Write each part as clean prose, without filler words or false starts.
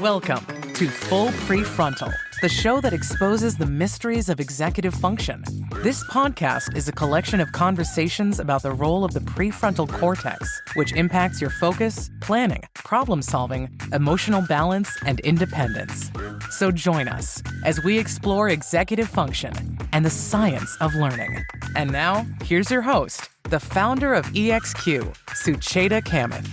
Welcome to Full Prefrontal, the show that exposes the mysteries of executive function. This podcast is a collection of conversations about the role of the prefrontal cortex, which impacts your focus, planning, problem-solving, emotional balance, and independence. So join us as we explore executive function and the science of learning. And now, here's your host, the founder of EXQ, Sucheta Kamath.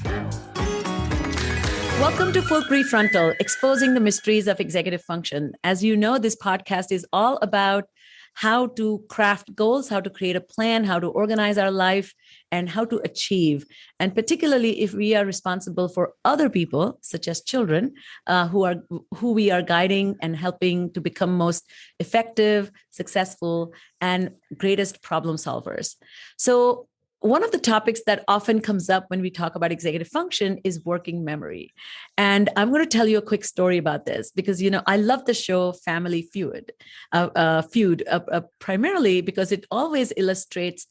Welcome to Full Prefrontal, exposing the mysteries of executive function. As you know, this podcast is all about how to craft goals, how to create a plan, how to organize our life, and how to achieve. And particularly if we are responsible for other people, such as children, who we are guiding and helping to become most effective, successful, and greatest problem solvers. So one of the topics that often comes up when we talk about executive function is working memory. And I'm going to tell you a quick story about this because, I love the show Family Feud, primarily because it always illustrates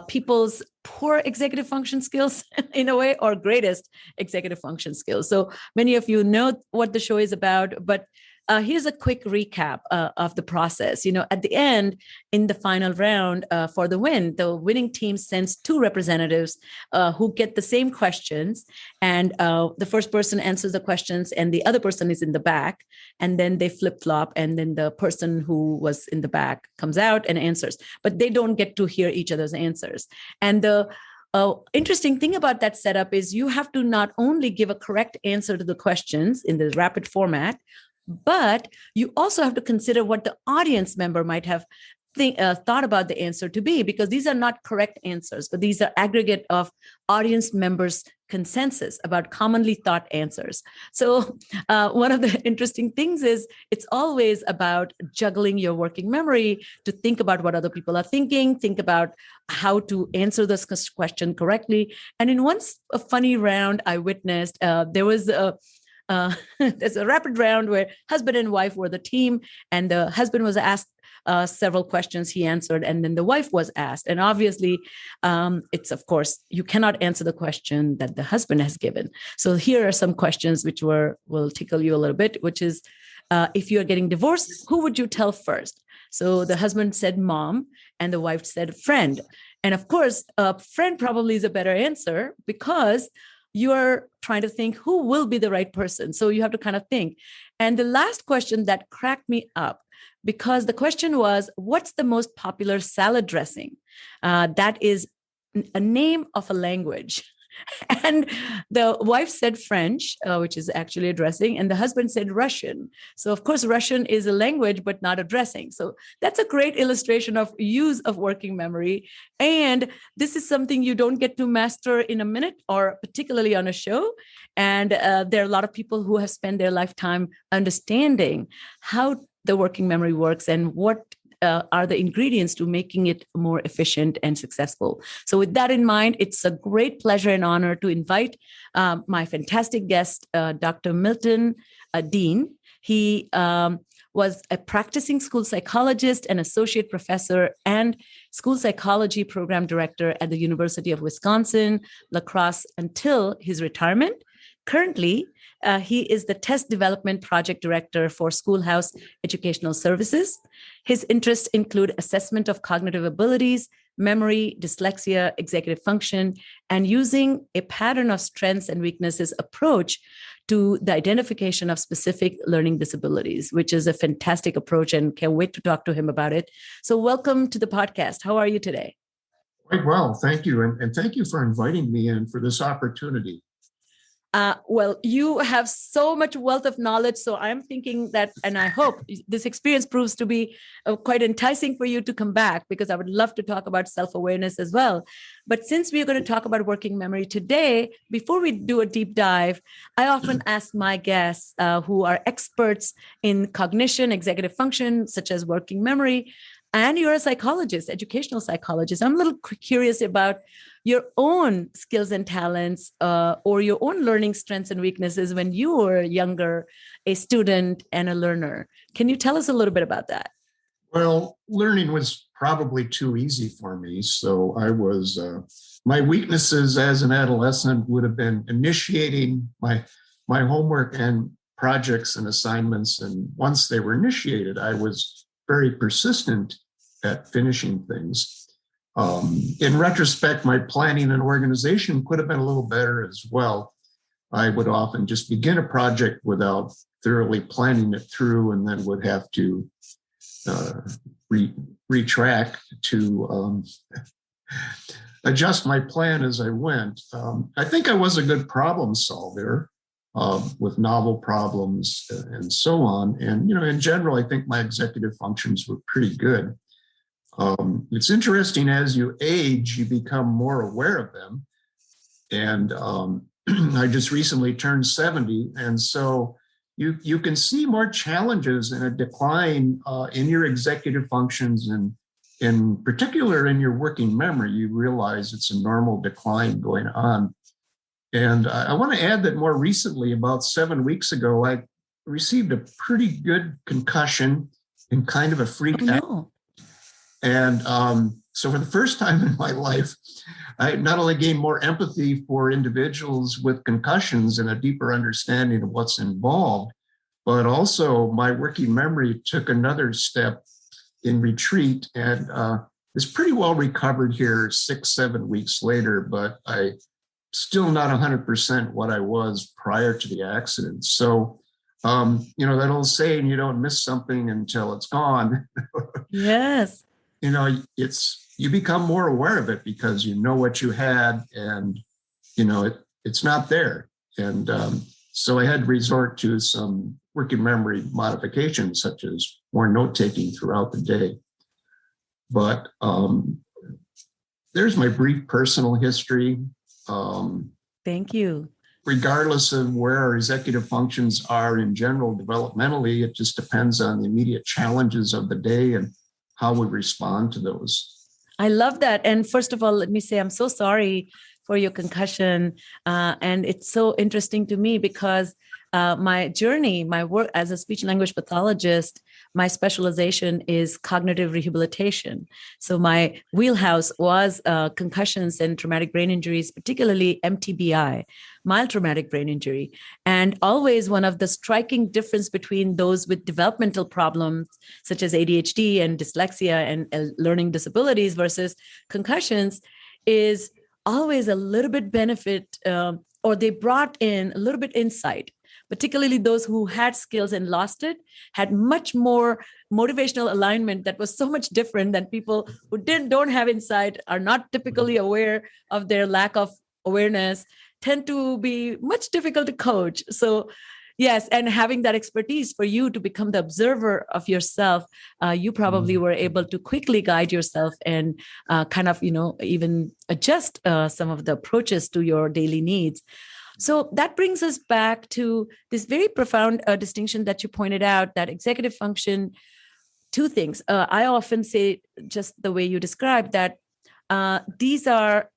people's poor executive function skills in a way, or greatest executive function skills. So many of you know what the show is about, but here's a quick recap of the process. At the end, in the final round for the winning team sends two representatives who get the same questions. And the first person answers the questions and the other person is in the back. And then they flip-flop. And then the person who was in the back comes out and answers. But they don't get to hear each other's answers. And the interesting thing about that setup is you have to not only give a correct answer to the questions in the rapid format, but you also have to consider what the audience member might have thought about the answer to be, because these are not correct answers, but these are aggregate of audience members' consensus about commonly thought answers. So one of the interesting things is it's always about juggling your working memory to think about what other people are thinking, think about how to answer this question correctly. And in a funny round I witnessed, there's a rapid round where husband and wife were the team, and the husband was asked several questions. He answered, and then the wife was asked. And obviously, it's, of course, you cannot answer the question that the husband has given. So here are some questions which will tickle you a little bit, which is, if you're getting divorced, who would you tell first? So the husband said mom, and the wife said friend. And of course, friend probably is a better answer because you're trying to think who will be the right person. So you have to kind of think. And the last question that cracked me up, because the question was, what's the most popular salad dressing? That is a name of a language. And the wife said French, which is actually a dressing, and the husband said Russian. So of course, Russian is a language, but not a dressing. So that's a great illustration of use of working memory. And this is something you don't get to master in a minute, or particularly on a show. And there are a lot of people who have spent their lifetime understanding how the working memory works and what are the ingredients to making it more efficient and successful. So with that in mind, it's a great pleasure and honor to invite my fantastic guest, Dr. Milton Dehn. He was a practicing school psychologist and associate professor and school psychology program director at the University of Wisconsin, La Crosse, until his retirement. Currently, he is the test development project director for Schoolhouse Educational Services. His interests include assessment of cognitive abilities, memory, dyslexia, executive function, and using a pattern of strengths and weaknesses approach to the identification of specific learning disabilities, which is a fantastic approach, and can't wait to talk to him about it. So welcome to the podcast. How are you today? Quite well, thank you. And thank you for inviting me in for this opportunity. Well, you have so much wealth of knowledge. So I'm thinking that, and I hope this experience proves to be quite enticing for you to come back, because I would love to talk about self-awareness as well. But since we are going to talk about working memory today, before we do a deep dive, I often ask my guests who are experts in cognition, executive function, such as working memory, and you're a psychologist, educational psychologist. I'm a little curious about your own skills and talents or your own learning strengths and weaknesses when you were younger, a student and a learner. Can you tell us a little bit about that? Well, learning was probably too easy for me. So my weaknesses as an adolescent would have been initiating my homework and projects and assignments. And once they were initiated, I was very persistent at finishing things. In retrospect, my planning and organization could have been a little better as well. I would often just begin a project without thoroughly planning it through, and then would have to retract to adjust my plan as I went. I think I was a good problem solver with novel problems and so on. And, in general, I think my executive functions were pretty good. It's interesting, as you age, you become more aware of them. And I just recently turned 70. And so you can see more challenges and a decline in your executive functions, and in particular in your working memory. You realize it's a normal decline going on. And I want to add that more recently, about 7 weeks ago, I received a pretty good concussion and kind of a freak out. And so for the first time in my life, I not only gained more empathy for individuals with concussions and a deeper understanding of what's involved, but also my working memory took another step in retreat, and is pretty well recovered here 6-7 weeks later, but I still not 100% what I was prior to the accident. So, that old saying, you don't miss something until it's gone. Yes. You become more aware of it because you know what you had, and it's not there. And so I had to resort to some working memory modifications, such as more note taking throughout the day. But there's my brief personal history. Thank you. Regardless of where our executive functions are in general developmentally, it just depends on the immediate challenges of the day and how we respond to those. I love that. And first of all, let me say I'm so sorry for your concussion. And it's so interesting to me because my journey, my work as a speech language pathologist, my specialization is cognitive rehabilitation. So my wheelhouse was concussions and traumatic brain injuries, particularly MTBI, mild traumatic brain injury. And always one of the striking difference between those with developmental problems, such as ADHD and dyslexia and learning disabilities versus concussions, is always a little bit benefit, or they brought in a little bit insight. Particularly those who had skills and lost it, had much more motivational alignment that was so much different than people who don't have insight, are not typically aware of their lack of awareness, tend to be much difficult to coach. So yes, and having that expertise for you to become the observer of yourself, you probably were able to quickly guide yourself and kind of, even adjust some of the approaches to your daily needs. So that brings us back to this very profound distinction that you pointed out, that executive function, two things. I often say, just the way you described, that these are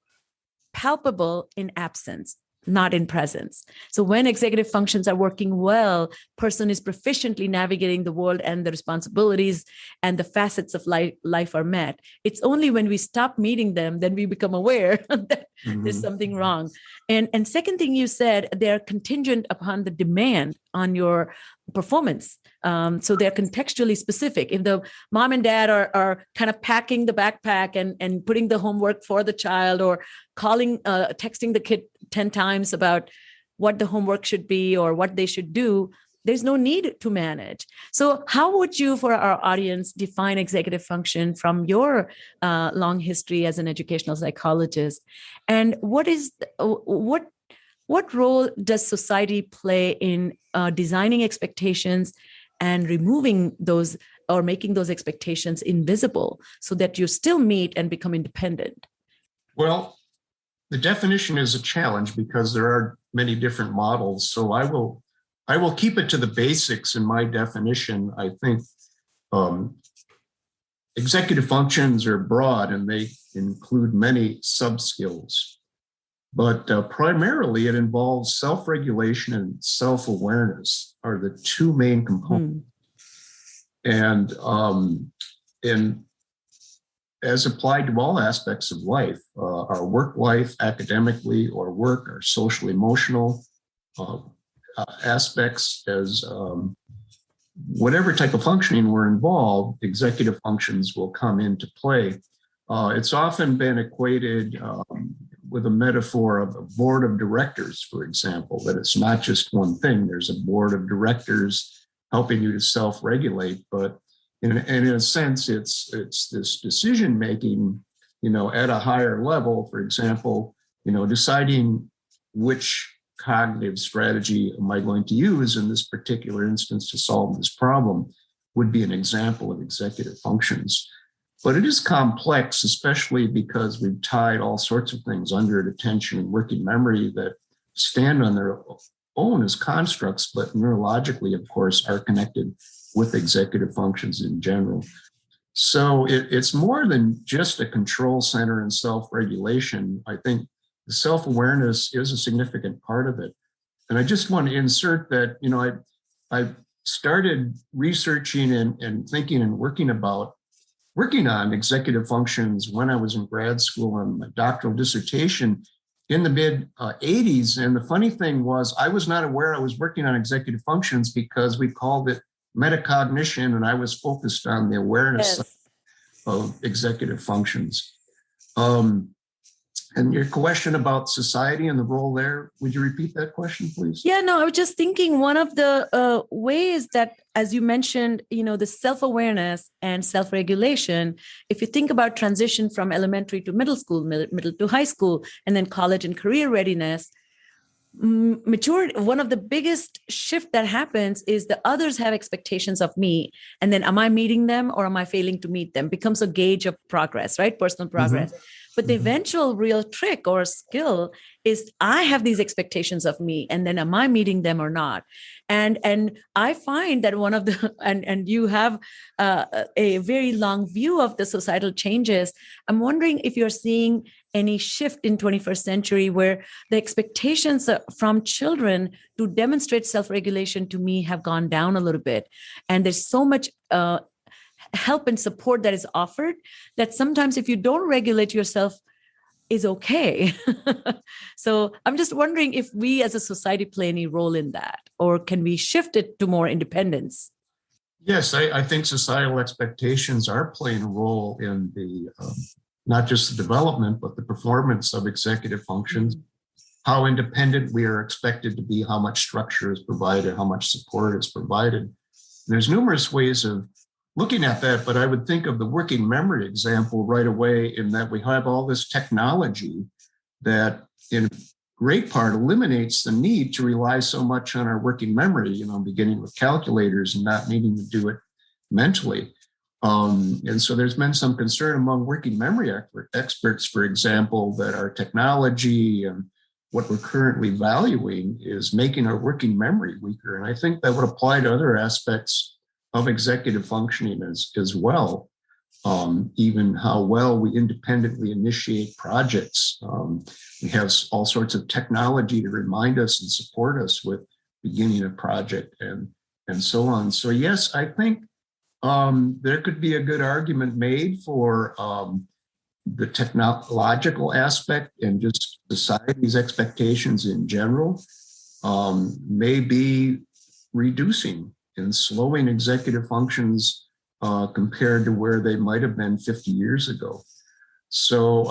palpable in absence, not in presence. So when executive functions are working well, person is proficiently navigating the world and the responsibilities and the facets of life are met. It's only when we stop meeting them, then we become aware that there's something wrong. And second thing you said, they're contingent upon the demand on your performance. So they're contextually specific. If the mom and dad are kind of packing the backpack and putting the homework for the child, or texting the kid 10 times about what the homework should be or what they should do, there's no need to manage. So how would you, for our audience, define executive function from your long history as an educational psychologist? And what role does society play in designing expectations and removing those, or making those expectations invisible so that you still meet and become independent? Well, the definition is a challenge because there are many different models. So I will keep it to the basics in my definition. I think executive functions are broad and they include many sub-skills. But primarily it involves self-regulation and self-awareness are the two main components. And as applied to all aspects of life, our work life, academically or work, our social, emotional, aspects as whatever type of functioning we're involved, executive functions will come into play. It's often been equated with a metaphor of a board of directors, for example, that it's not just one thing. There's a board of directors helping you to self-regulate, but in a sense, it's this decision-making, at a higher level. For example, deciding which cognitive strategy am I going to use in this particular instance to solve this problem would be an example of executive functions. But it is complex, especially because we've tied all sorts of things under attention and working memory that stand on their own as constructs, but neurologically, of course, are connected with executive functions in general. So it's more than just a control center and self-regulation. I think the self-awareness is a significant part of it. And I just want to insert that, I started researching and thinking and working on executive functions when I was in grad school on my doctoral dissertation in the mid 80s. And the funny thing was, I was not aware I was working on executive functions because we called it metacognition, and I was focused on the awareness of executive functions. And your question about society and the role there, would you repeat that question, please? Yeah, no, I was just thinking one of the ways that, as you mentioned, the self-awareness and self-regulation, if you think about transition from elementary to middle school, middle to high school, and then college and career readiness, maturity, one of the biggest shift that happens is the others have expectations of me. And then am I meeting them or am I failing to meet them? Becomes a gauge of progress, right? Personal progress. Mm-hmm. But the eventual real trick or skill is I have these expectations of me, and then am I meeting them or not? And I find that one of the, and you have a very long view of the societal changes. I'm wondering if you're seeing any shift in 21st century where the expectations from children to demonstrate self-regulation to me have gone down a little bit. And there's so much help and support that is offered that sometimes if you don't regulate yourself is okay. So I'm just wondering if we as a society play any role in that, or can we shift it to more independence? Yes, I think societal expectations are playing a role in the not just the development, but the performance of executive functions, how independent we are expected to be, how much structure is provided, how much support is provided. And there's numerous ways of looking at that, but I would think of the working memory example right away, in that we have all this technology that in great part eliminates the need to rely so much on our working memory, beginning with calculators and not needing to do it mentally. And so there's been some concern among working memory experts, for example, that our technology and what we're currently valuing is making our working memory weaker. And I think that would apply to other aspects of executive functioning as well, even how well we independently initiate projects. We have all sorts of technology to remind us and support us with beginning a project and so on. So yes, I think there could be a good argument made for the technological aspect and just society's expectations in general may be reducing and slowing executive functions compared to where they might have been 50 years ago. So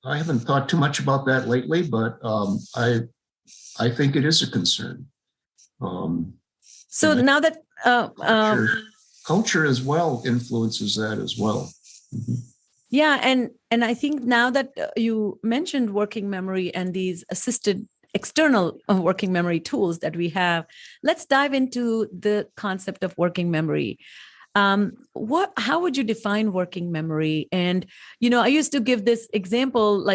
I haven't thought too much about that lately, but I think it is a concern. So now that culture as well influences that as well. Mm-hmm. Yeah, and I think now that you mentioned working memory and these assisted external working memory tools that we have, let's dive into the concept of working memory. How would you define working memory? And, I used to give this example,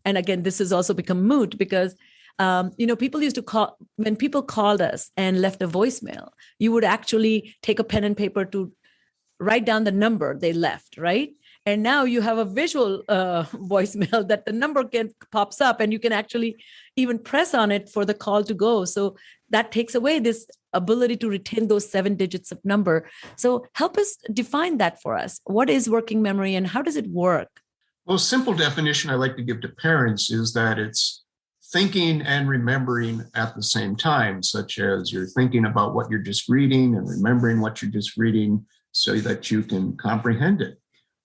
and again, this has also become moot because, people used to call, when people called us and left a voicemail, you would actually take a pen and paper to write down the number they left, right? And now you have a visual voicemail that the number pops up and you can actually even press on it for the call to go. So that takes away this ability to retain those 7 digits of number. So help us define that for us. What is working memory and how does it work? Well, a simple definition I like to give to parents is that it's thinking and remembering at the same time, such as you're thinking about what you're just reading and remembering what you're just reading so that you can comprehend it.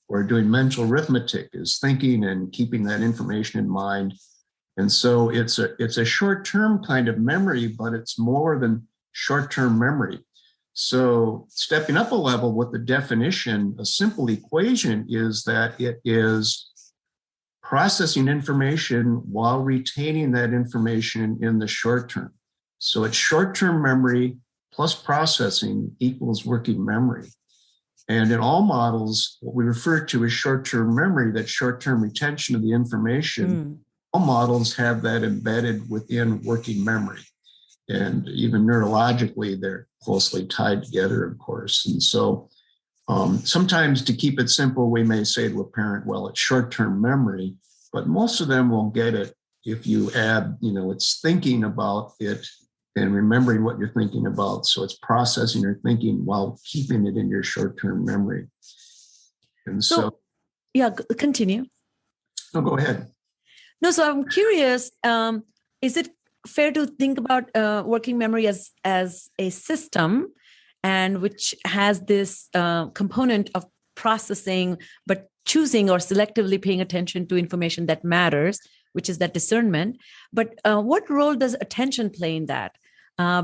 Or doing mental arithmetic is thinking and keeping that information in mind. And so it's a short-term kind of memory, but it's more than short-term memory. So stepping up a level with the definition, a simple equation is that it is processing information while retaining that information in the short term. So it's short-term memory plus processing equals working memory. And in all models, what we refer to as short-term memory, that short-term retention of the information, all models have that embedded within working memory. And even neurologically, they're closely tied together, of course. And so sometimes to keep it simple, we may say to a parent, well, it's short-term memory, but most of them will get it if you add, it's thinking about it and remembering what you're thinking about. So it's processing your thinking while keeping it in your short-term memory. And so yeah, continue. No, go ahead. No, so I'm curious, is it fair to think about working memory as a system, and which has this component of processing, but choosing or selectively paying attention to information that matters, which is that discernment. But what role does attention play in that?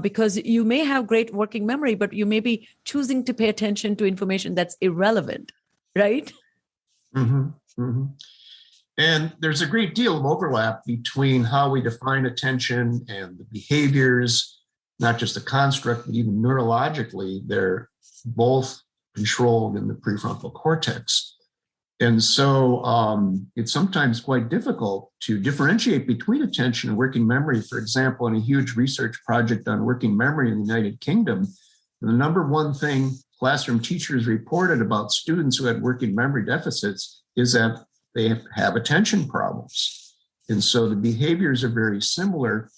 Because you may have great working memory, but you may be choosing to pay attention to information that's irrelevant, right? Mm-hmm, mm-hmm. And there's a great deal of overlap between how we define attention and the behaviors, not just the construct, but even neurologically, they're both controlled in the prefrontal cortex. And so it's sometimes quite difficult to differentiate between attention and working memory. For example, in a huge research project on working memory in the United Kingdom, the number one thing classroom teachers reported about students who had working memory deficits is that they have attention problems. And so the behaviors are very similar.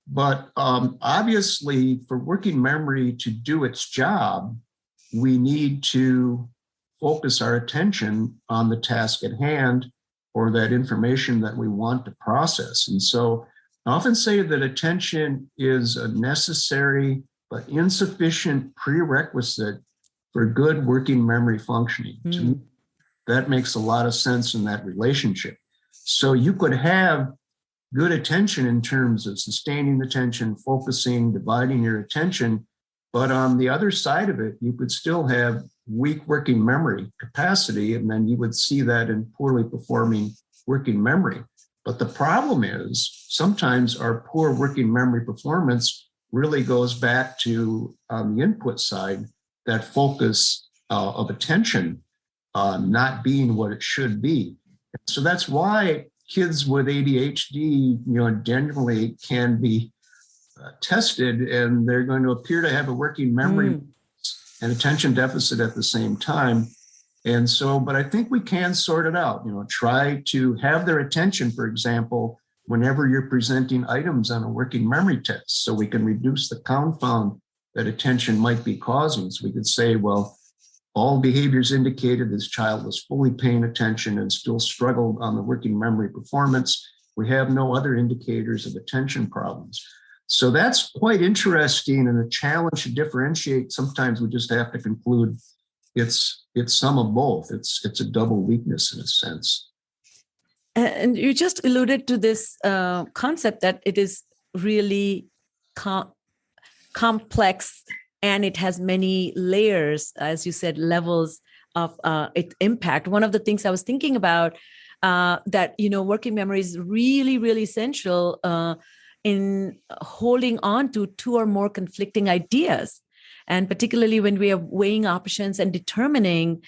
But obviously, for working memory to do its job, we need to focus our attention on the task at hand or that information that we want to process. And so I often say that attention is a necessary but insufficient prerequisite for good working memory functioning. To me, that makes a lot of sense in that relationship. So you could have good attention in terms of sustaining attention, focusing, dividing your attention, but on the other side of it, you could still have weak working memory capacity, and then you would see that in poorly performing working memory. But the problem is sometimes our poor working memory performance really goes back to, on the input side, that focus of attention not being what it should be. So that's why kids with ADHD, generally can be tested, and they're going to appear to have a working memory and attention deficit at the same time. And so, but I think we can sort it out, try to have their attention, for example, whenever you're presenting items on a working memory test, so we can reduce the confound that attention might be causing. So we could say, well, all behaviors indicated this child was fully paying attention and still struggled on the working memory performance. We have no other indicators of attention problems. So that's quite interesting and a challenge to differentiate. Sometimes we just have to conclude it's some of both. It's a double weakness in a sense. And you just alluded to this concept that it is really complex, and it has many layers, as you said, levels of its impact. One of the things I was thinking about that, working memory is really, really essential in holding on to two or more conflicting ideas. And particularly when we are weighing options and determining,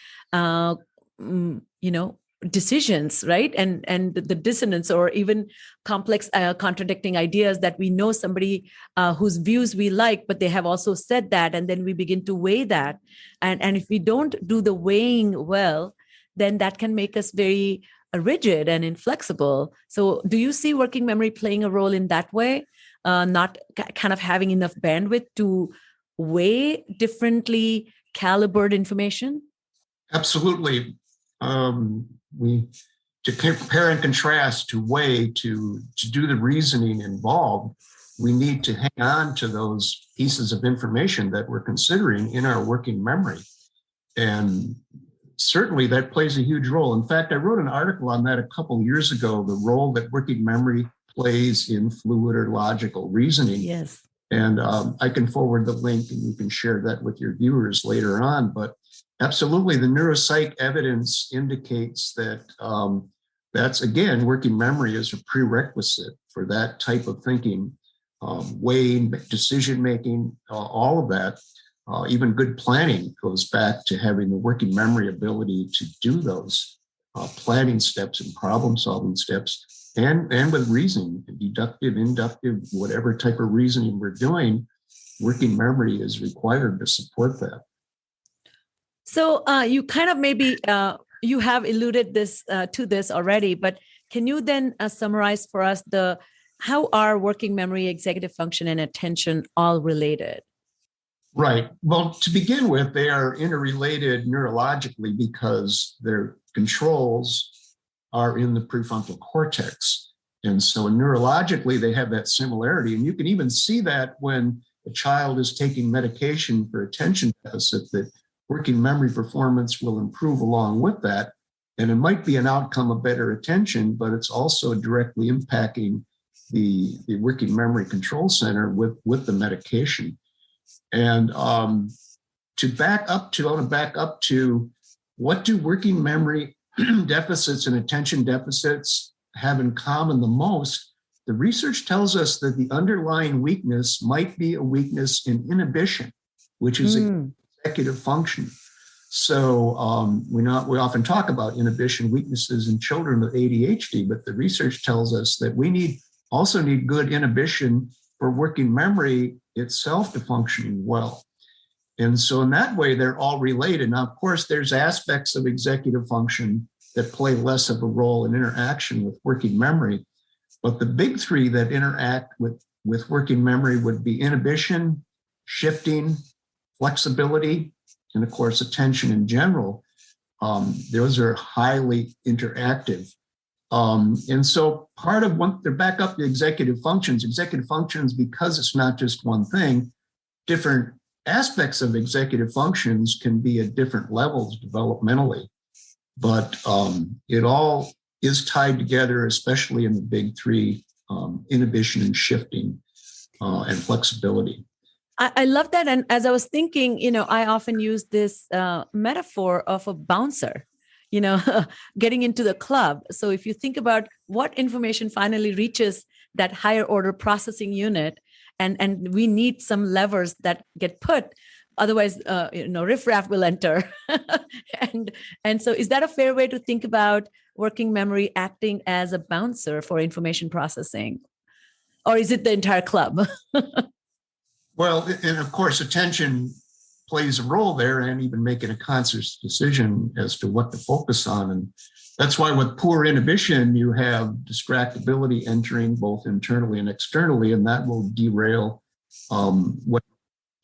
decisions, right? And the dissonance or even complex contradicting ideas that we know somebody whose views we like, but they have also said that, and then we begin to weigh that. And if we don't do the weighing well, then that can make us very rigid and inflexible. So do you see working memory playing a role in that way? Not kind of having enough bandwidth to weigh differently calibered information? Absolutely. We to compare and contrast, to weigh, to do the reasoning involved, we need to hang on to those pieces of information that we're considering in our working memory. And certainly that plays a huge role. In fact, I wrote an article on that a couple of years ago, the role that working memory plays in fluid or logical reasoning. Yes. And I can forward the link and you can share that with your viewers later on. But absolutely, the neuropsych evidence indicates that that's, again, working memory is a prerequisite for that type of thinking, weighing, decision-making, all of that. Even good planning goes back to having the working memory ability to do those planning steps and problem-solving steps. And with reasoning, deductive, inductive, whatever type of reasoning we're doing, working memory is required to support that. So you kind of maybe, you have alluded to this already, but can you then summarize for us how are working memory, executive function, and attention all related? Right. Well, to begin with, they are interrelated neurologically because their controls are in the prefrontal cortex. And so neurologically, they have that similarity. And you can even see that when a child is taking medication for attention deficit, that working memory performance will improve along with that. And it might be an outcome of better attention, but it's also directly impacting the working memory control center with the medication. And I want to back up to what do working memory deficits and attention deficits have in common the most? The research tells us that the underlying weakness might be a weakness in inhibition, which is executive function. So we often talk about inhibition weaknesses in children with ADHD, but the research tells us that we also need good inhibition for working memory itself to function well. And so in that way, they're all related. Now, of course, there's aspects of executive function that play less of a role in interaction with working memory. But the big three that interact with working memory would be inhibition, shifting, flexibility, and of course, attention in general. Those are highly interactive. And so part of they're back up to executive functions, because it's not just one thing, different aspects of executive functions can be at different levels developmentally, but it all is tied together, especially in the big three, inhibition and shifting and flexibility. I love that. And as I was thinking, I often use this metaphor of a bouncer, getting into the club. So if you think about what information finally reaches that higher order processing unit, and we need some levers that get put, otherwise, riffraff will enter. and so is that a fair way to think about working memory acting as a bouncer for information processing? Or is it the entire club? Well, and of course, attention plays a role there, and even making a conscious decision as to what to focus on. And that's why with poor inhibition, you have distractibility entering both internally and externally, and that will derail what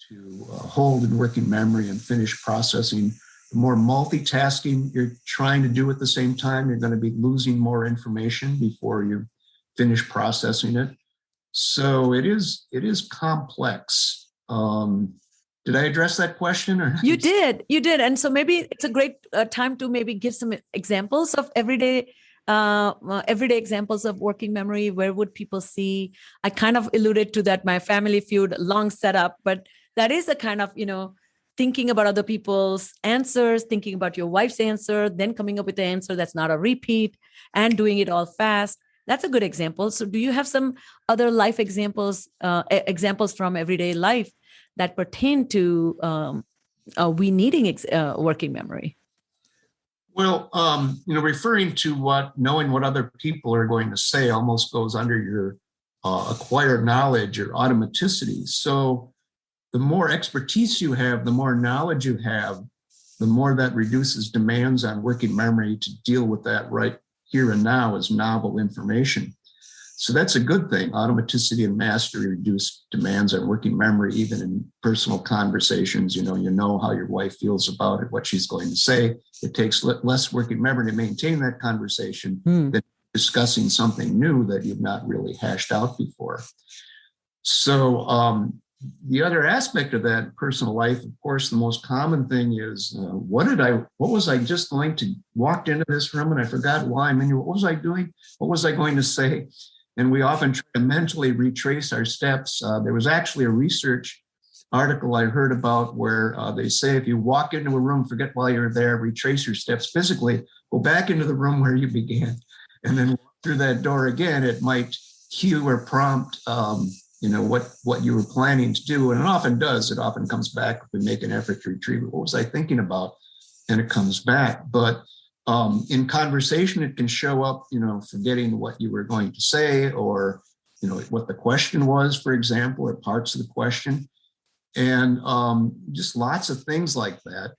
to hold in working memory and finish processing. The more multitasking you're trying to do at the same time, you're going to be losing more information before you finish processing it. So it is complex. Did I address that question? Or? You did. And so maybe it's a great time to maybe give some examples of everyday examples of working memory. Where would people see? I kind of alluded to that, my Family Feud, long setup, but that is a kind of, thinking about other people's answers, thinking about your wife's answer, then coming up with the answer that's not a repeat and doing it all fast. That's a good example. So do you have some other life examples from everyday life that pertain to we needing working memory? Well, referring to knowing what other people are going to say almost goes under your acquired knowledge or automaticity. So the more expertise you have, the more knowledge you have, the more that reduces demands on working memory to deal with that right here and now as novel information. So that's a good thing. Automaticity and mastery reduce demands on working memory, even in personal conversations. You know how your wife feels about it, what she's going to say. It takes less working memory to maintain that conversation than discussing something new that you've not really hashed out before. So the other aspect of that personal life, of course, the most common thing is, what was I just going to walked into this room and I forgot why. What was I doing? What was I going to say? And we often try to mentally retrace our steps. There was actually a research article I heard about where they say if you walk into a room, forget why you're there, retrace your steps physically, go back into the room where you began, and then walk through that door again. It might cue or prompt what you were planning to do. And it often does. It often comes back if we make an effort to retrieve it. What was I thinking about? And it comes back. But in conversation, it can show up, forgetting what you were going to say, or, what the question was, for example, or parts of the question. And just lots of things like that,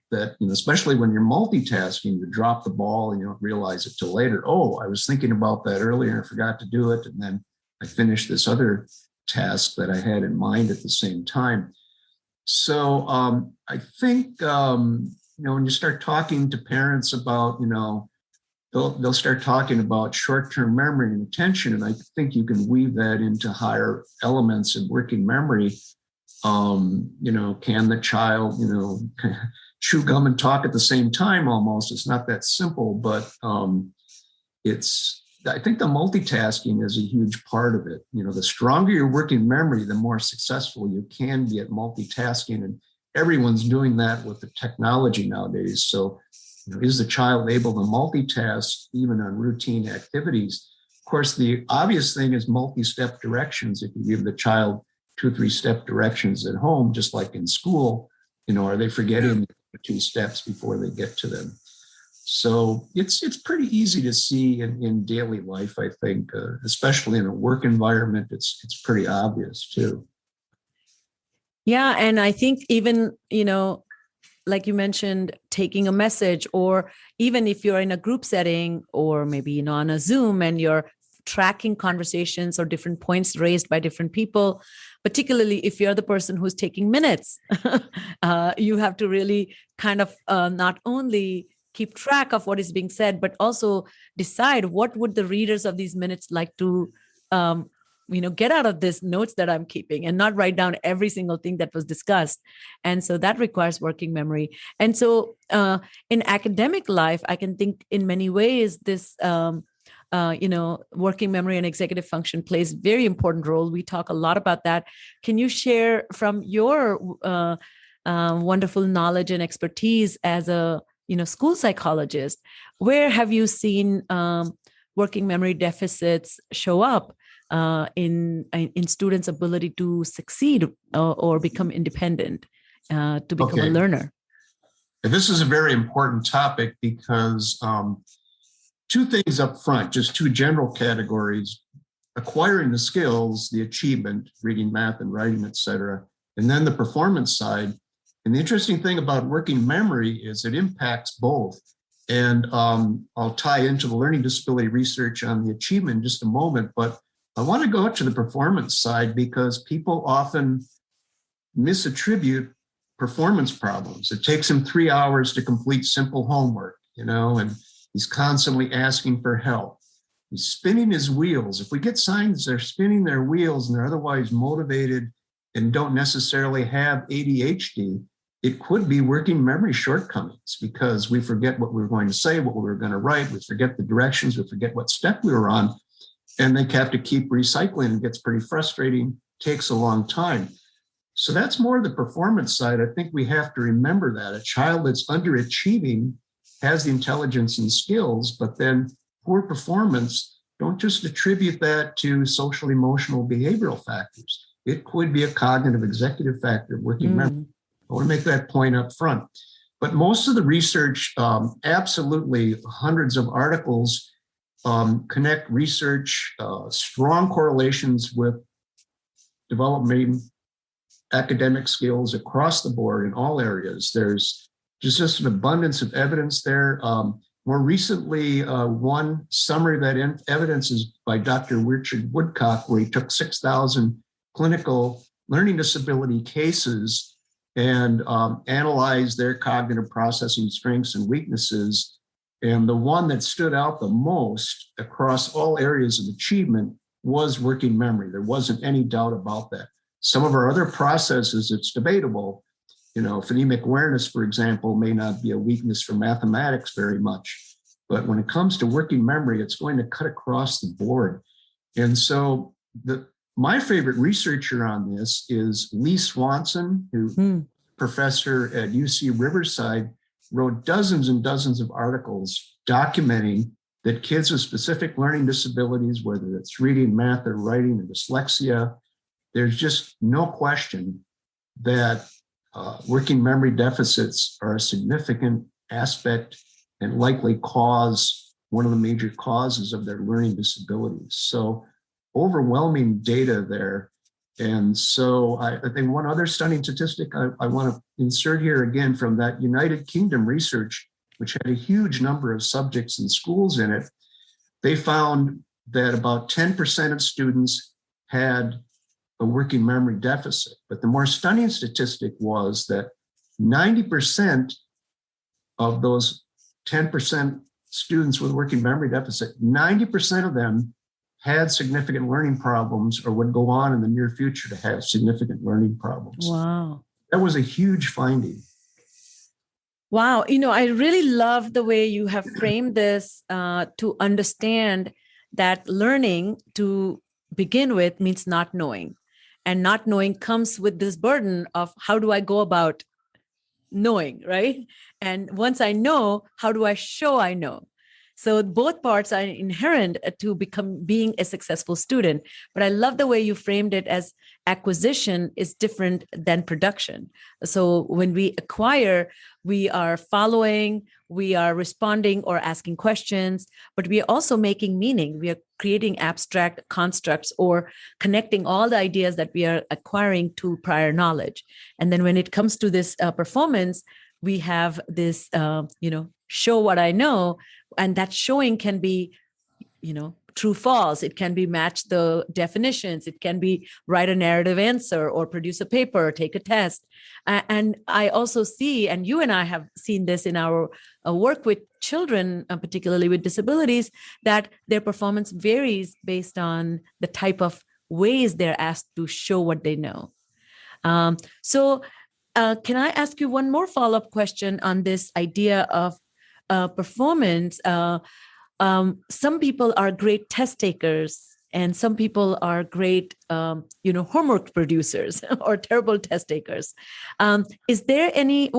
especially when you're multitasking, you drop the ball and you don't realize it till later. Oh, I was thinking about that earlier and I forgot to do it. And then I finished this other task that I had in mind at the same time. So I think, when you start talking to parents about, they'll start talking about short-term memory and attention. And I think you can weave that into higher elements in working memory. Can the child, chew gum and talk at the same time almost? It's not that simple, but I think the multitasking is a huge part of it. The stronger your working memory, the more successful you can be at multitasking. And everyone's doing that with the technology nowadays. So, is the child able to multitask even on routine activities? Of course, the obvious thing is multi-step directions. If you give the child 2 or 3 step directions at home, just like in school, are they forgetting the 2 steps before they get to them? So it's pretty easy to see in daily life, I think, especially in a work environment. It's pretty obvious too. Yeah. And I think even, like you mentioned, taking a message, or even if you're in a group setting or maybe, on a Zoom and you're tracking conversations or different points raised by different people, particularly if you're the person who's taking minutes, you have to really kind of not only keep track of what is being said, but also decide what would the readers of these minutes like to get out of this notes that I'm keeping, and not write down every single thing that was discussed. And so that requires working memory. And so in academic life, I can think in many ways this, working memory and executive function plays very important role. We talk a lot about that. Can you share from your wonderful knowledge and expertise as a school psychologist, where have you seen working memory deficits show up in students' ability to succeed or become independent, to become a learner? And this is a very important topic because 2 things up front, just 2 general categories: acquiring the skills, the achievement, reading, math, and writing, et cetera, and then the performance side. And the interesting thing about working memory is it impacts both. And I'll tie into the learning disability research on the achievement in just a moment, but I want to go to the performance side because people often misattribute performance problems. It takes him 3 hours to complete simple homework, and he's constantly asking for help. He's spinning his wheels. If we get signs they're spinning their wheels and they're otherwise motivated and don't necessarily have ADHD, it could be working memory shortcomings because we forget what we were going to say, what we were going to write, we forget the directions, we forget what step we were on, and they have to keep recycling. It gets pretty frustrating, takes a long time. So that's more the performance side. I think we have to remember that a child that's underachieving has the intelligence and skills, but then poor performance, don't just attribute that to social, emotional, behavioral factors. It could be a cognitive executive factor of working memory. I want to make that point up front. But most of the research, absolutely hundreds of articles, connect research, strong correlations with developing academic skills across the board in all areas. There's just an abundance of evidence there. more recently, one summary of that evidence is by Dr. Richard Woodcock, where he took 6,000 clinical learning disability cases and analyzed their cognitive processing strengths and weaknesses. And the one that stood out the most across all areas of achievement was working memory. There wasn't any doubt about that. Some of our other processes, it's debatable. Phonemic awareness, for example, may not be a weakness for mathematics very much. But when it comes to working memory, it's going to cut across the board. And so my favorite researcher on this is Lee Swanson, who professor at UC Riverside, wrote dozens and dozens of articles documenting that kids with specific learning disabilities, whether it's reading, math, or writing, or dyslexia, there's just no question that working memory deficits are a significant aspect and likely one of the major causes of their learning disabilities. So overwhelming data there. And so I think one other stunning statistic I want to insert here again from that United Kingdom research, which had a huge number of subjects and schools in it, they found that about 10% of students had a working memory deficit. But the more stunning statistic was that 90% of those 10% students with working memory deficit, 90% of them had significant learning problems or would go on in the near future to have significant learning problems. Wow. That was a huge finding. Wow. I really love the way you have framed this to understand that learning to begin with means not knowing. And not knowing comes with this burden of how do I go about knowing, right? And once I know, how do I show I know? So both parts are inherent to being a successful student. But I love the way you framed it as acquisition is different than production. So when we acquire, we are following, we are responding or asking questions, but we are also making meaning. We are creating abstract constructs or connecting all the ideas that we are acquiring to prior knowledge. And then when it comes to this performance, we have this, show what I know. And that showing can be, true, false. It can be match the definitions. It can be write a narrative answer or produce a paper or take a test. And I also see, and you and I have seen this in our work with children, particularly with disabilities, that their performance varies based on the type of ways they're asked to show what they know. So can I ask you one more follow-up question on this idea of performance? Some people are great test takers and some people are great, homework producers or terrible test takers. Is there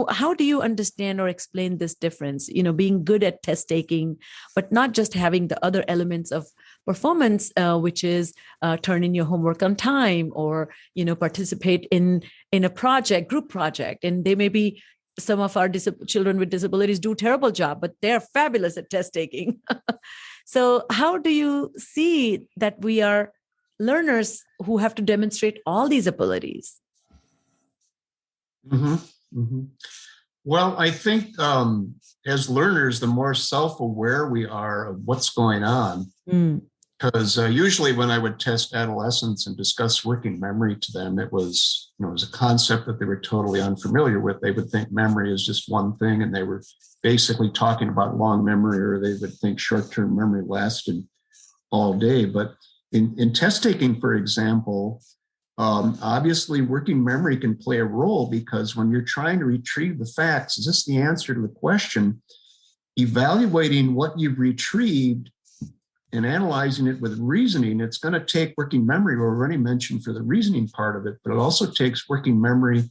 how do you understand or explain this difference, being good at test taking, but not just having the other elements of performance, which is turn in your homework on time or, participate in a group project. And they may be some of our children with disabilities do a terrible job, but they're fabulous at test taking. So how do you see that we are learners who have to demonstrate all these abilities? Mm-hmm. Mm-hmm. Well, I think as learners, the more self-aware we are of what's going on, because usually when I would test adolescents and discuss working memory to them, it was a concept that they were totally unfamiliar with. They would think memory is just one thing, and they were basically talking about long memory, or they would think short-term memory lasted all day. But in test taking, for example, obviously working memory can play a role, because when you're trying to retrieve the facts, is this the answer to the question? Evaluating what you've retrieved and analyzing it with reasoning, it's going to take working memory, we already mentioned, for the reasoning part of it, but it also takes working memory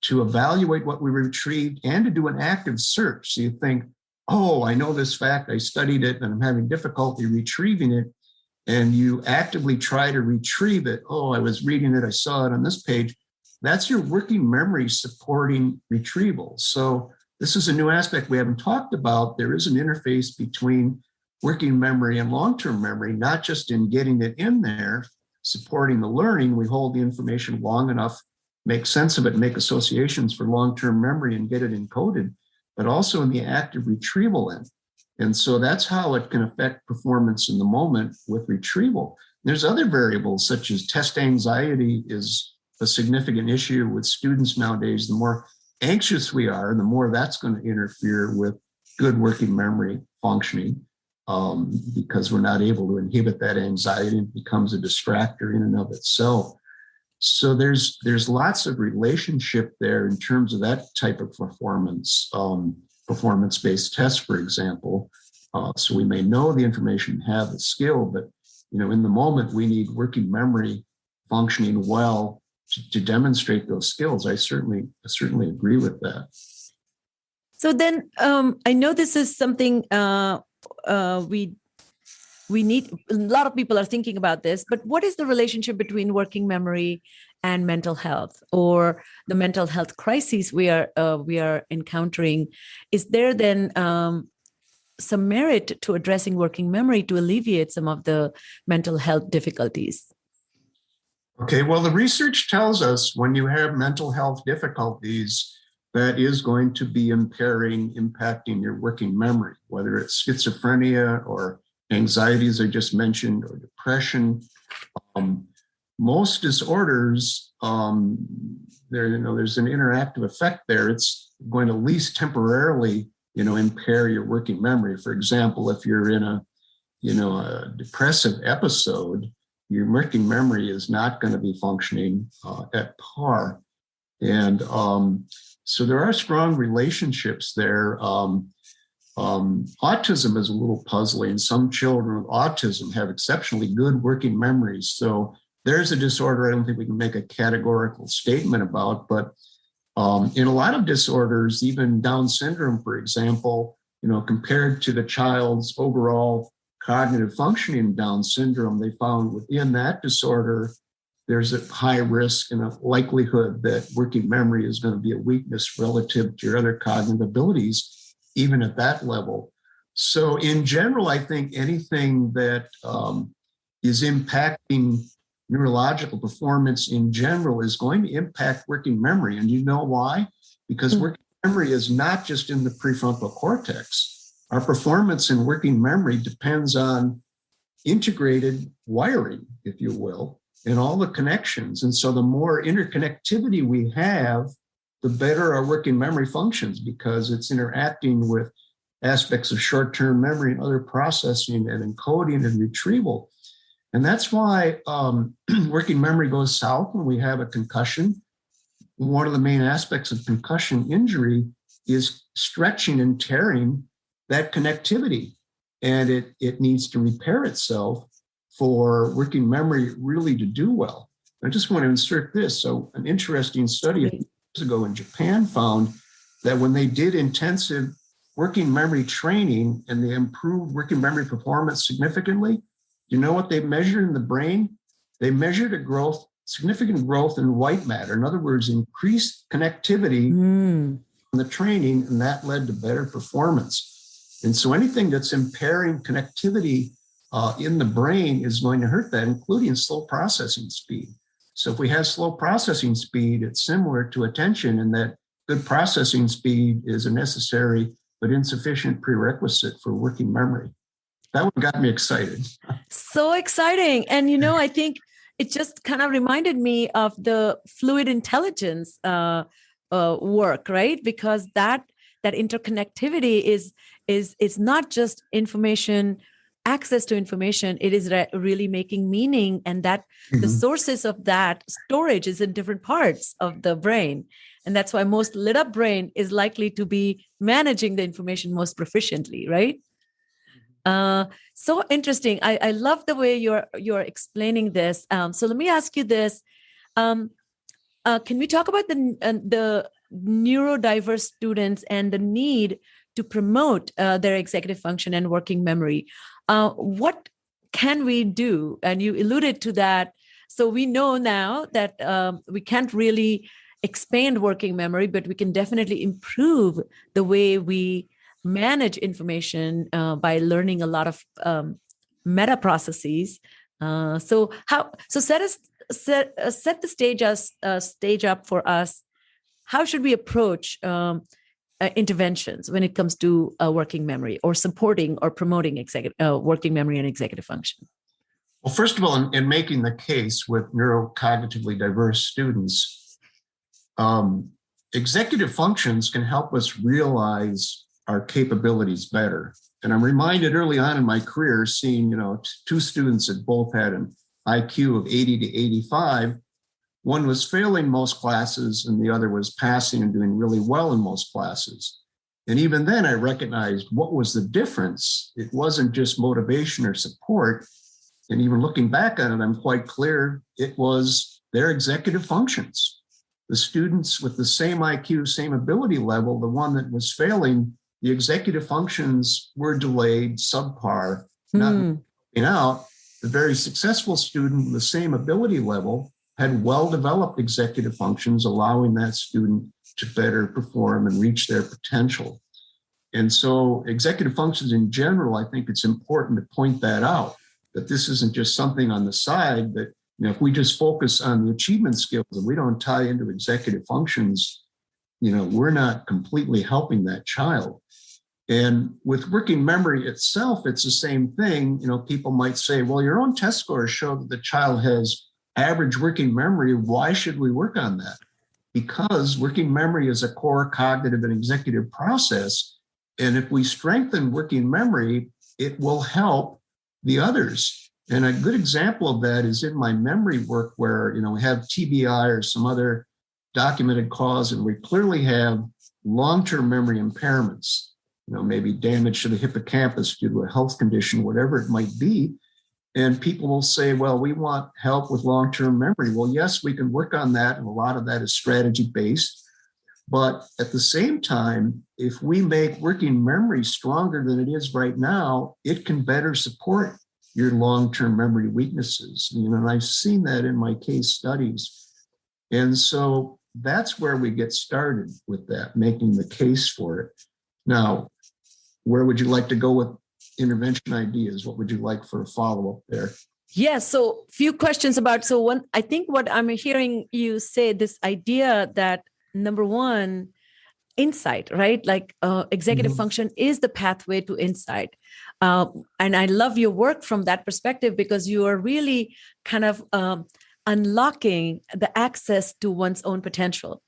to evaluate what we retrieved and to do an active search. So you think, oh, I know this fact, I studied it, and I'm having difficulty retrieving it. And you actively try to retrieve it. Oh, I was reading it, I saw it on this page. That's your working memory supporting retrieval. So this is a new aspect we haven't talked about. There is an interface between working memory and long-term memory, not just in getting it in there, supporting the learning. We hold the information long enough, make sense of it, make associations for long-term memory and get it encoded, but also in the active retrieval end. And so that's how it can affect performance in the moment with retrieval. There's other variables such as test anxiety is a significant issue with students nowadays. The more anxious we are, the more that's going to interfere with good working memory functioning, because we're not able to inhibit that anxiety. It becomes a distractor in and of itself. So there's lots of relationship there in terms of that type of performance, performance-based tests, for example. So we may know the information, have the skill, but in the moment we need working memory functioning well to demonstrate those skills. I certainly agree with that. So then, I know this is something we need. A lot of people are thinking about this, but what is the relationship between working memory and mental health, or the mental health crises we are encountering? Is there then some merit to addressing working memory to alleviate some of the mental health difficulties? Okay, well, the research tells us when you have mental health difficulties, that is going to be impacting your working memory, whether it's schizophrenia or anxiety, as I just mentioned, or depression. Most disorders, there's an interactive effect there. It's going to at least temporarily, impair your working memory. For example, if you're in a depressive episode, your working memory is not going to be functioning at par. And so there are strong relationships there. Autism is a little puzzling. Some children with autism have exceptionally good working memories. So there's a disorder I don't think we can make a categorical statement about, but in a lot of disorders, even Down syndrome, for example, compared to the child's overall cognitive functioning in Down syndrome, they found within that disorder, there's a high risk and a likelihood that working memory is going to be a weakness relative to your other cognitive abilities, even at that level. So in general, I think anything that is impacting neurological performance in general is going to impact working memory. And you know why? Because working memory is not just in the prefrontal cortex. Our performance in working memory depends on integrated wiring, if you will, and all the connections. And so the more interconnectivity we have, the better our working memory functions, because it's interacting with aspects of short-term memory and other processing and encoding and retrieval. And that's why working memory goes south when we have a concussion. One of the main aspects of concussion injury is stretching and tearing that connectivity. And it needs to repair itself for working memory really to do well. I just want to insert this. So an interesting study a few years ago in Japan found that when they did intensive working memory training and they improved working memory performance significantly, you know what they measured in the brain? They measured significant growth in white matter. In other words, increased connectivity in the training, and that led to better performance. And so anything that's impairing connectivity in the brain is going to hurt that, including slow processing speed. So if we have slow processing speed, it's similar to attention in that good processing speed is a necessary but insufficient prerequisite for working memory. That one got me excited. So exciting. And, I think it just kind of reminded me of the fluid intelligence work, right? Because that interconnectivity is not just information, access to information. It is really making meaning, and that the sources of that storage is in different parts of the brain. And that's why most lit up brain is likely to be managing the information most proficiently, right? So interesting. I love the way you're explaining this. So let me ask you this. Can we talk about the neurodiverse students and the need to promote their executive function and working memory? What can we do? And you alluded to that. So we know now that we can't really expand working memory, but we can definitely improve the way we manage information by learning a lot of meta processes. So set the stage up for us. How should we approach interventions when it comes to working memory or supporting or promoting working memory and executive function? Well, first of all, in making the case with neurocognitively diverse students, executive functions can help us realize our capabilities better. And I'm reminded early on in my career seeing, two students that both had an IQ of 80 to 85. One was failing most classes and the other was passing and doing really well in most classes. And even then I recognized what was the difference. It wasn't just motivation or support. And even looking back on it, I'm quite clear it was their executive functions. The students with the same IQ, same ability level, the one that was failing, the executive functions were delayed, subpar, not working out. The very successful student with the same ability level had well-developed executive functions, allowing that student to better perform and reach their potential. And so executive functions in general, I think it's important to point that out, that this isn't just something on the side, that if we just focus on the achievement skills and we don't tie into executive functions, we're not completely helping that child. And with working memory itself, it's the same thing. People might say, well, your own test scores show that the child has average working memory. Why should we work on that? Because working memory is a core cognitive and executive process. And if we strengthen working memory, it will help the others. And a good example of that is in my memory work where, we have TBI or some other documented cause, and we clearly have long-term memory impairments, maybe damage to the hippocampus due to a health condition, whatever it might be. And people will say, well, we want help with long-term memory. Well, yes, we can work on that. And a lot of that is strategy-based. But at the same time, if we make working memory stronger than it is right now, it can better support your long-term memory weaknesses. And I've seen that in my case studies. And so that's where we get started with that, making the case for it. Now, where would you like to go with intervention ideas? What would you like for a follow-up there? Yeah, so few questions about, I think what I'm hearing you say, this idea that number one, insight, right? Like executive function is the pathway to insight. And I love your work from that perspective because you are really kind of unlocking the access to one's own potential,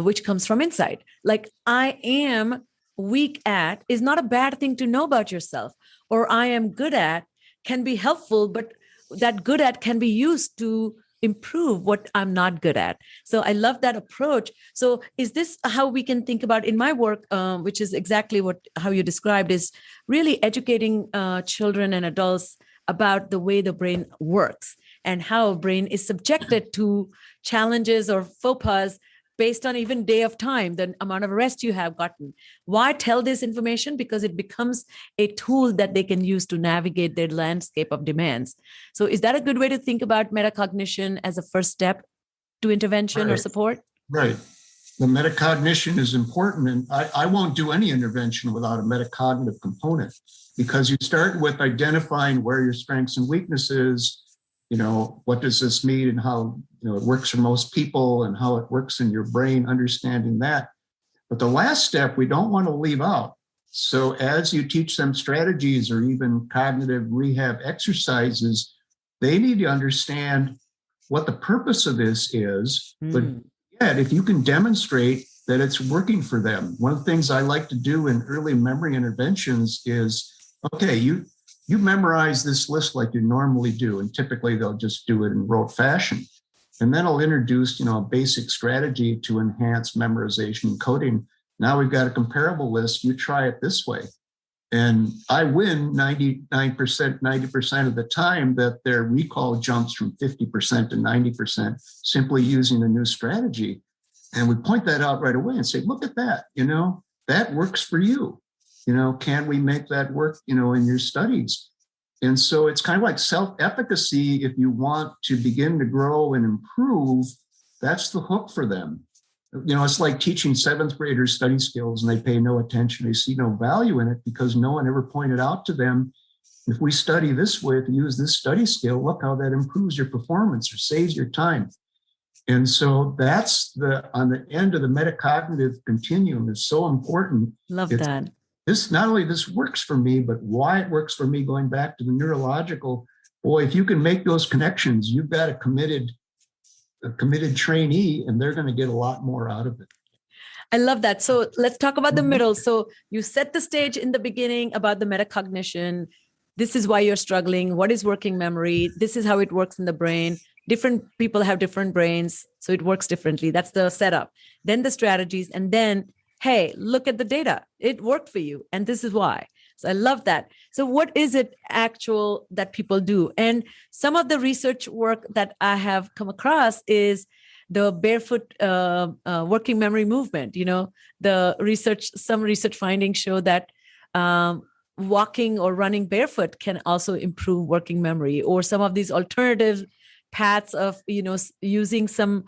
which comes from insight. Like I am weak at is not a bad thing to know about yourself, or I am good at can be helpful, but that good at can be used to improve what I'm not good at. So I love that approach. So is this how we can think about in my work, which is exactly how you described, is really educating children and adults about the way the brain works and how brain is subjected to challenges or faux pas based on even day of time, the amount of rest you have gotten. Why tell this information? Because it becomes a tool that they can use to navigate their landscape of demands. So is that a good way to think about metacognition as a first step to intervention or support? Right. The metacognition is important. And I won't do any intervention without a metacognitive component, because you start with identifying where your strengths and weaknesses, what does this mean and how it works for most people and how it works in your brain, understanding that. But the last step we don't want to leave out. So as you teach them strategies or even cognitive rehab exercises, they need to understand what the purpose of this is. But yet, if you can demonstrate that it's working for them, one of the things I like to do in early memory interventions is, okay, you memorize this list like you normally do, and typically they'll just do it in rote fashion. And then I'll introduce, a basic strategy to enhance memorization and coding. Now we've got a comparable list. You try it this way. And I win 99%, 90% of the time that their recall jumps from 50% to 90% simply using a new strategy. And we point that out right away and say, look at that, that works for you. Can we make that work, in your studies? And so it's kind of like self-efficacy. If you want to begin to grow and improve, that's the hook for them. It's like teaching seventh graders study skills and they pay no attention. They see no value in it because no one ever pointed out to them, if we study this way, if you use this study skill, look how that improves your performance or saves your time. And so that's on the end of the metacognitive continuum is so important. Love that. This not only this works for me, but why it works for me, going back to the neurological, boy, if you can make those connections, you've got a committed trainee, and they're going to get a lot more out of it. I love that. So let's talk about the middle. So you set the stage in the beginning about the metacognition. This is why you're struggling. What is working memory? This is how it works in the brain. Different people have different brains, so it works differently. That's the setup. Then the strategies, and then, hey, look at the data. It worked for you, and this is why. So I love that. So what is it actual that people do? And some of the research work that I have come across is the barefoot working memory movement. Some research findings show that walking or running barefoot can also improve working memory, or some of these alternative paths of, using some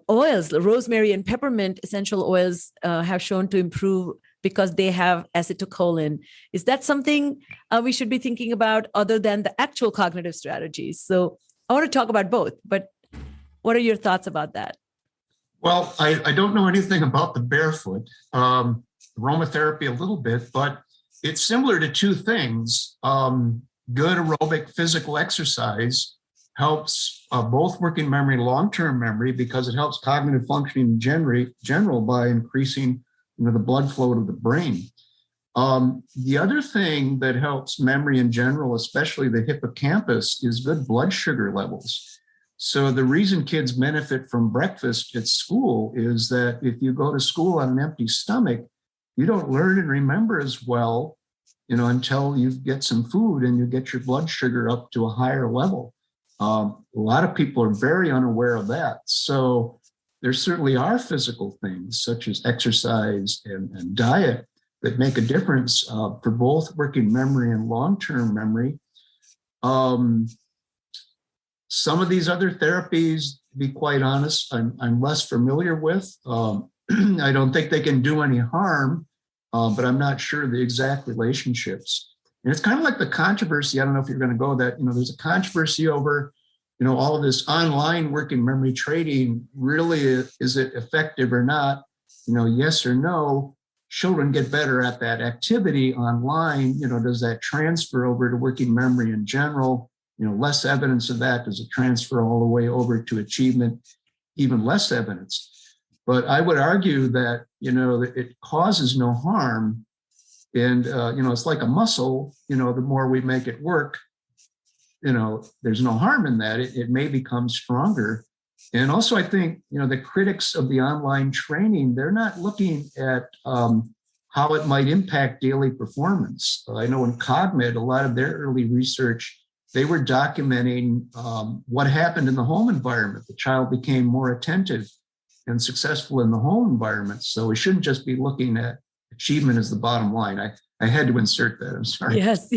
oils, rosemary and peppermint essential oils have shown to improve because they have acetylcholine. Is that something we should be thinking about other than the actual cognitive strategies? So I want to talk about both, but what are your thoughts about that? Well, I don't know anything about the barefoot, aromatherapy a little bit, but it's similar to two things. Good aerobic physical exercise helps both working memory and long-term memory, because it helps cognitive functioning in general by increasing the blood flow to the brain. The other thing that helps memory in general, especially the hippocampus, is good blood sugar levels. So the reason kids benefit from breakfast at school is that if you go to school on an empty stomach, you don't learn and remember as well, until you get some food and you get your blood sugar up to a higher level. A lot of people are very unaware of that. So there certainly are physical things such as exercise and diet that make a difference for both working memory and long-term memory. Some of these other therapies, to be quite honest, I'm less familiar with. I don't think they can do any harm, but I'm not sure the exact relationships. And it's kind of like the controversy. I don't know if you're going to go that, there's a controversy over, all of this online working memory trading. Really, is it effective or not? Yes or no. Children get better at that activity online. Does that transfer over to working memory in general? Less evidence of that. Does it transfer all the way over to achievement? Even less evidence. But I would argue that, that it causes no harm. And, it's like a muscle, the more we make it work, there's no harm in that. It may become stronger. And also, I think, the critics of the online training, they're not looking at how it might impact daily performance. I know in CogMed, a lot of their early research, they were documenting what happened in the home environment. The child became more attentive and successful in the home environment. So we shouldn't just be looking at achievement as the bottom line. I had to insert that. I'm sorry. Yes.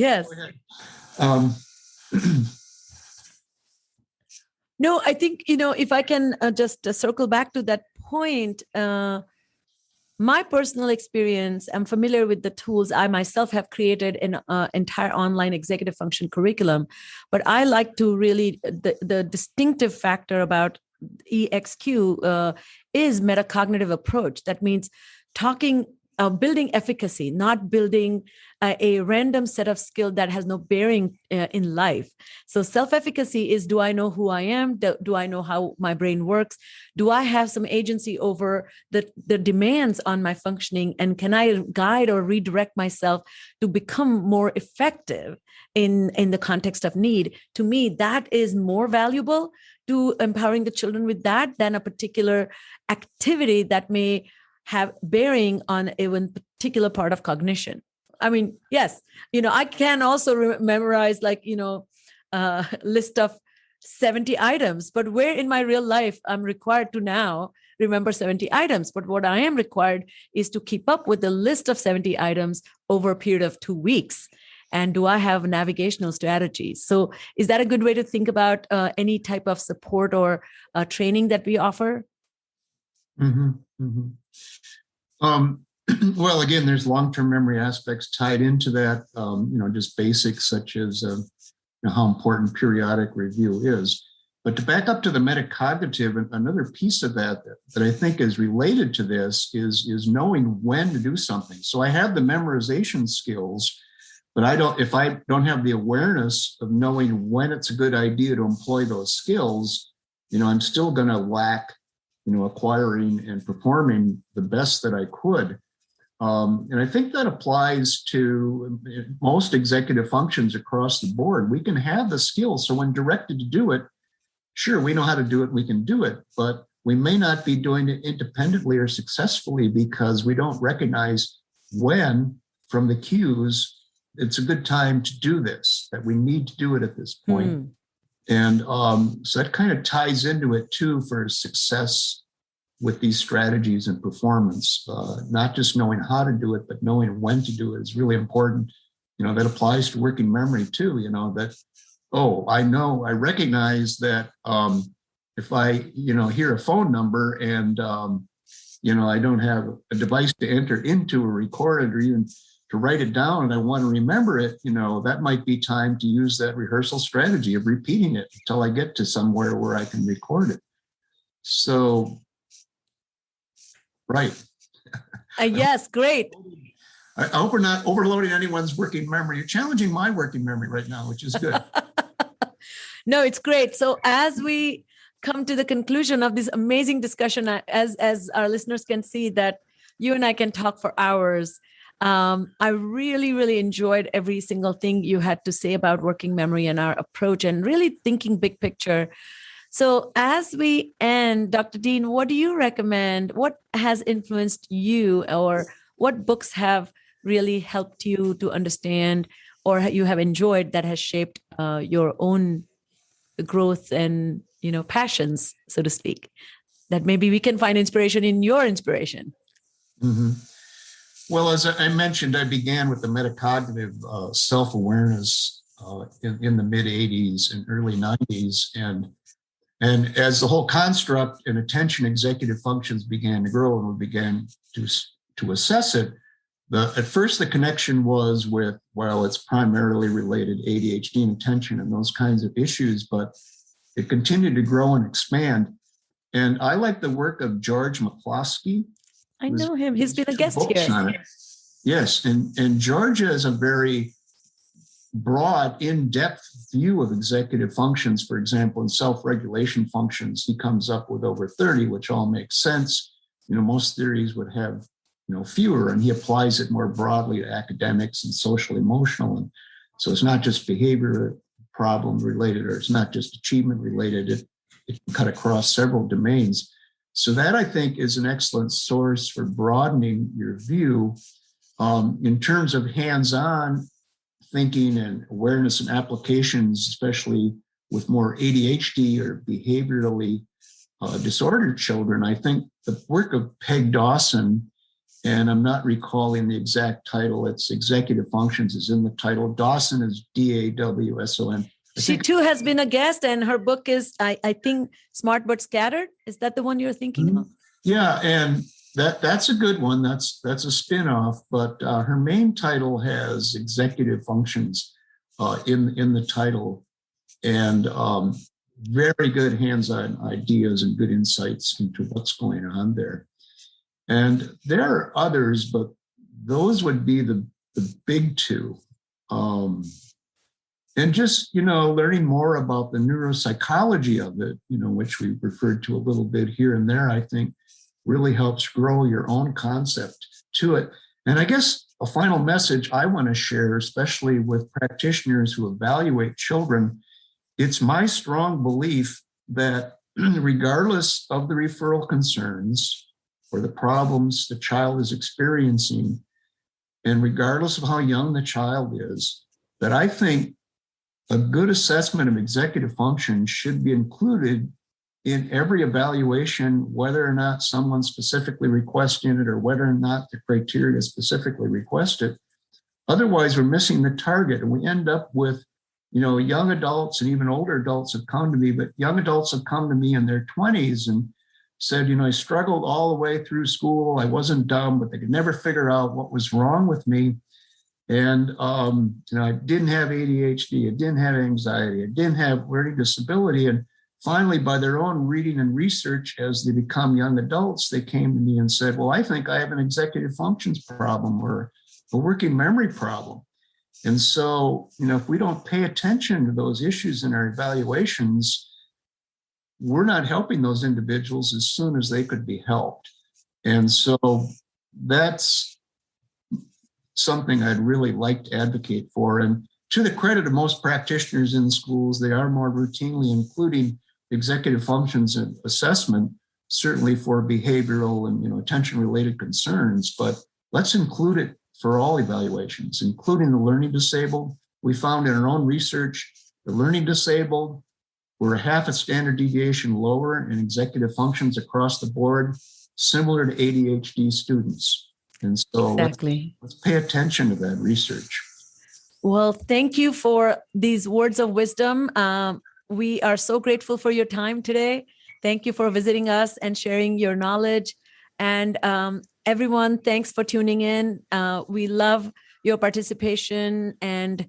No, I think, if I can just circle back to that point, my personal experience, I'm familiar with the tools. I myself have created an entire online executive function curriculum, but I like to really, the distinctive factor about EXQ is metacognitive approach. That means building efficacy, not building a random set of skill that has no bearing in life. So self-efficacy is, do I know who I am? Do I know how my brain works? Do I have some agency over the demands on my functioning? And can I guide or redirect myself to become more effective in the context of need? To me, that is more valuable to empowering the children with that than a particular activity that may have bearing on a one particular part of cognition. I mean, yes, I can also memorize a list of 70 items, but where in my real life I'm required to now remember 70 items. But what I am required is to keep up with the list of 70 items over a period of 2 weeks. And do I have navigational strategies? So is that a good way to think about any type of support or training that we offer? Mm-hmm. Mm-hmm. Well, again, there's long-term memory aspects tied into that, just basics such as how important periodic review is. But to back up to the metacognitive, another piece of that I think is related to this is knowing when to do something. So I have the memorization skills, but if I don't have the awareness of knowing when it's a good idea to employ those skills, I'm still going to lack, acquiring and performing the best that I could. And I think that applies to most executive functions across the board. We can have the skills. So when directed to do it, sure, we know how to do it, we can do it, but we may not be doing it independently or successfully because we don't recognize when from the cues it's a good time to do this, that we need to do it at this point. And so that kind of ties into it too for success with these strategies and performance. Not just knowing how to do it, but knowing when to do it is really important. That applies to working memory too, that, I recognize that if I, hear a phone number and, I don't have a device to enter into or record it or even to write it down and I want to remember it, that might be time to use that rehearsal strategy of repeating it until I get to somewhere where I can record it. So, right. Yes, great. I hope we're not overloading anyone's working memory. You're challenging my working memory right now, which is good. No, it's great. So as we come to the conclusion of this amazing discussion, as our listeners can see that you and I can talk for hours. I really, really enjoyed every single thing you had to say about working memory and our approach and really thinking big picture. So as we end, Dr. Dehn, what do you recommend? What has influenced you, or what books have really helped you to understand or you have enjoyed that has shaped your own growth and, passions, so to speak, that maybe we can find inspiration in your inspiration? Mm-hmm. Well, as I mentioned, I began with the metacognitive self-awareness in the mid-'80s and early '90s. And as the whole construct and attention executive functions began to grow and we began to assess it, at first the connection was with, it's primarily related ADHD and attention and those kinds of issues, but it continued to grow and expand. And I like the work of George McCloskey. I know him. He's been a guest here. Yes. And George has a very broad, in-depth view of executive functions. For example, in self-regulation functions, he comes up with over 30, which all makes sense. Most theories would have, fewer, and he applies it more broadly to academics and social emotional. And so it's not just behavior problem related, or it's not just achievement related. It can cut across several domains. So that, I think, is an excellent source for broadening your view. In terms of hands-on thinking and awareness and applications, especially with more ADHD or behaviorally disordered children, I think the work of Peg Dawson, and I'm not recalling the exact title, it's Executive Functions is in the title. Dawson is Dawson. She too has been a guest, and her book is, I think, Smart But Scattered. Is that the one you're thinking of? Yeah, and that's a good one. That's a spin-off, but her main title has Executive Functions in the title, and very good hands-on ideas and good insights into what's going on there. And there are others, but those would be the big two. And just, learning more about the neuropsychology of it, which we referred to a little bit here and there, I think really helps grow your own concept to it. And I guess a final message I want to share, especially with practitioners who evaluate children, it's my strong belief that regardless of the referral concerns or the problems the child is experiencing, and regardless of how young the child is, that I think a good assessment of executive function should be included in every evaluation, whether or not someone specifically requesting it or whether or not the criteria specifically request it. Otherwise, we're missing the target, and we end up with, young adults and even older adults have come to me, but young adults have come to me in their 20s and said, I struggled all the way through school. I wasn't dumb, but they could never figure out what was wrong with me. And, I didn't have ADHD. I didn't have anxiety. I didn't have learning disability. And finally, by their own reading and research, as they become young adults, they came to me and said, well, I think I have an executive functions problem or a working memory problem. And so, if we don't pay attention to those issues in our evaluations, we're not helping those individuals as soon as they could be helped. And so that's something I'd really like to advocate for. And to the credit of most practitioners in schools, they are more routinely including executive functions and assessment, certainly for behavioral and attention-related concerns. But let's include it for all evaluations, including the learning disabled. We found in our own research, the learning disabled were half a standard deviation lower in executive functions across the board, similar to ADHD students. And so Exactly. let's pay attention to that research. Well, thank you for these words of wisdom. We are so grateful for your time today. Thank you for visiting us and sharing your knowledge. And everyone, thanks for tuning in. We love your participation, and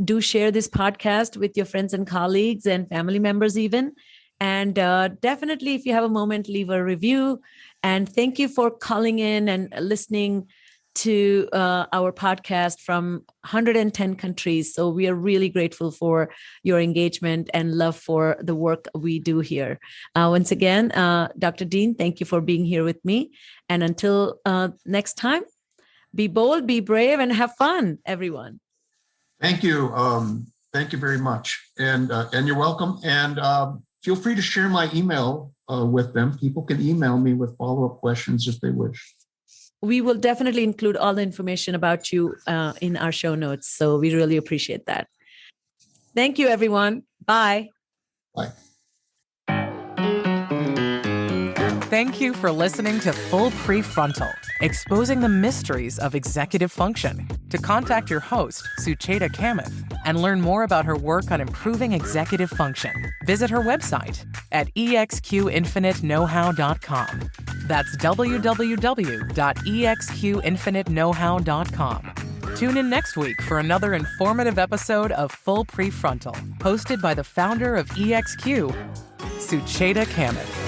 do share this podcast with your friends and colleagues and family members even. And definitely, if you have a moment, leave a review. And thank you for calling in and listening to our podcast from 110 countries. So we are really grateful for your engagement and love for the work we do here. Once again, Dr. Dehn, thank you for being here with me. And until next time, be bold, be brave, and have fun, everyone. Thank you. Thank you very much. And you're welcome. And feel free to share my email with them. People can email me with follow-up questions if they wish. We will definitely include all the information about you in our show notes. So we really appreciate that. Thank you, everyone. Bye. Bye. Thank you for listening to Full Prefrontal, exposing the mysteries of executive function. To contact your host, Sucheta Kamath, and learn more about her work on improving executive function, visit her website at exqinfiniteknowhow.com. That's www.exqinfiniteknowhow.com. Tune in next week for another informative episode of Full Prefrontal, hosted by the founder of EXQ, Sucheta Kamath.